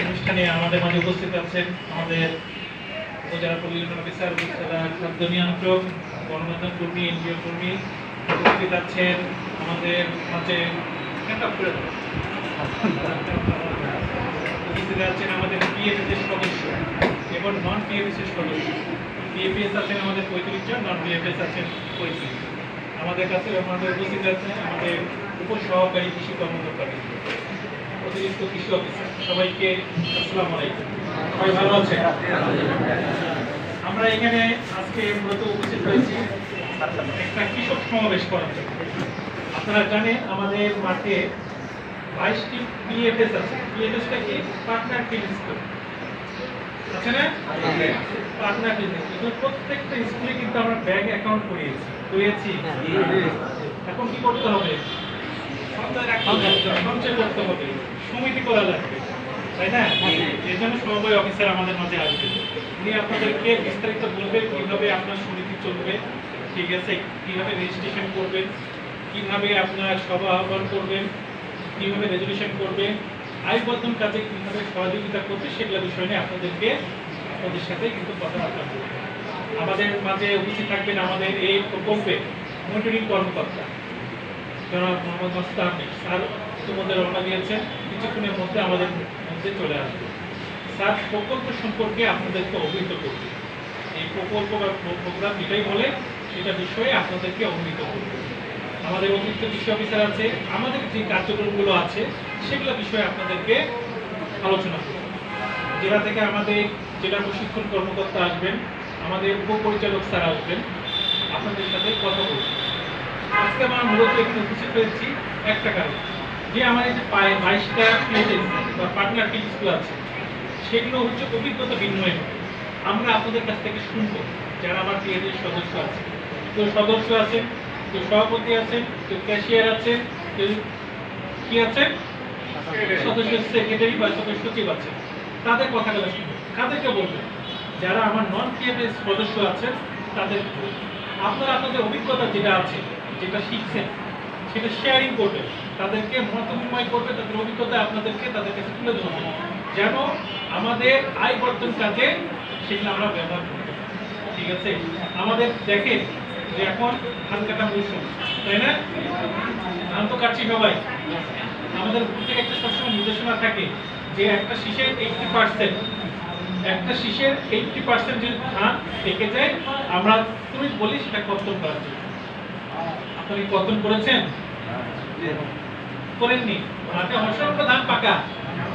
অনুষ্ঠানে আমাদের মাঝে উপস্থিত আছেন আমাদের উপজেলা পরিচালন অফিসার, উপজেলা খাদ্য নিয়ন্ত্রক, গণমাধ্যম কর্মী, এনজিও কর্মী। উপস্থিত আছেন আমাদের মাঝে উপস্থিত আছেন আমাদের পিএফএস এর সদস্য এবং নন পিএফএস এর সদস্য। পিএফএস আছেন আমাদের 35 জন, নন পিএফএস আছেন 35। আমাদের কাছে আমাদের উপস্থিত আছেন আমাদের উপসহকারী কৃষি কর্মকর্তা, অতিরিক্ত কৃষি অফিসার। সবাইকে আসসালামু আলাইকুম। সবাই ভালো আছেন? আমরা এখানে আজকে মূলত উপস্থিত হয়েছি একটা কৃষক সমাবেশ করার জন্য। আপনারা জানেন আমাদের মাঠে 22টি পিএফএস আছে। পিএফএসটা কি? পার্টনার ফিল্ড স্কুল আছে না? Partner field school. প্রত্যেকটা স্কুলে কিন্তু আমরা ব্যাংক অ্যাকাউন্ট করিয়েছি। এখন কি করতে হবে? সঞ্চয় করতে হবে, সমিতি করা লাগবে, তাই না? এর জন্য সমবায় অফিসার আমাদের মাঝে আসবে। উনি আপনাদেরকে বিস্তারিত বলবেন কিভাবে আপনার সমিতি চলবে, ঠিক আছে, কিভাবে রেজিস্ট্রেশন করবেন, কিভাবে আপনার সভা আহ্বান করবেন, কিভাবে রেজুলেশন করবেন, আয় বর্ধন কাজে কিভাবে সহযোগিতা করবে, সেগুলো বিষয় নিয়ে আপনাদের সাথে কিন্তু কথাবার্তা বলবেন। আমাদের মাঝে উপস্থিত থাকবেন আমাদের এই প্রকল্পে মনিটরিং কর্মকর্তা জনাব মোহাম্মদ মাসুদ আহমেদ স্যার। ইতিমধ্যে রওনা দিয়েছেন, কিছুক্ষণের মধ্যে আমাদের মধ্যে চলে আসবে। স্যার প্রকল্প সম্পর্কে আপনাদেরকে অবহিত করবে। এই প্রকল্প বা প্রোগ্রাম যেটাই বলে সেটা বিষয়ে আপনাদেরকে অবহিত করবে। আমাদের অতিরিক্ত কৃষি অফিসার আছে, আমাদের যে কার্যক্রমগুলো আছে সেগুলো বিষয়ে আপনাদেরকে আলোচনা করবে। জেলা থেকে আমাদের জেলা প্রশিক্ষণ কর্মকর্তা আসবেন, আমাদের উপপরিচালক স্যার আসবেন, আপনাদের সাথে কথা বলবেন। আজকে আমরা মূলত এখানে উপস্থিত হয়েছি একটা কারণ, যে আমার এই যে 22টা পিএফএস বা পার্টনার ফিল্ড স্কুল আছে, সেগুলো হচ্ছে অভিজ্ঞতা বিনিময়। আমরা আপনাদের কাছ থেকে শুনবো, যারা আমার পিএফএস সদস্য আছে, কেউ সদস্য আছেন, কেউ সভাপতি আছেন, কেউ ক্যাশিয়ার আছেন, কেউ কি আছেন, সদস্য সেক্রেটারি বা সদস্য সচিব আছেন, তাদের কথাগুলো শুনবো। কাদেরকে বলবেন? যারা আমার নন পিএফএস সদস্য আছেন তাদের আপনারা আপনাদের অভিজ্ঞতা যেটা আছে, যেটা শিখছেন, সেটা শেয়ারিং করবেন, তাদেরকে মত বিনিময় করবে, তাদের অভিজ্ঞতা আপনাদেরকে তাদের কাছে তুলে ধরবে, যেন আমাদের আয় বর্ধন কাজে সেগুলো আমরা ব্যবহার করতে পারি। ঠিক আছে? আমাদের দেখেন যে এখন ধান কাটা মৌসুম, তাই না? ধান তো কাটছি সবাই। আমাদের প্রত্যেক একটা সবসময় নির্দেশনা থাকে যে একটা শীষের 80%, একটা শীষের 80% যদি ধান পেকে যায়, আমরা তুমি বলি সেটা কর্তন করার জন্য। আপনি কর্তন করেছেন? করেননি? মাঠে অসংখ্য ধান পাকা,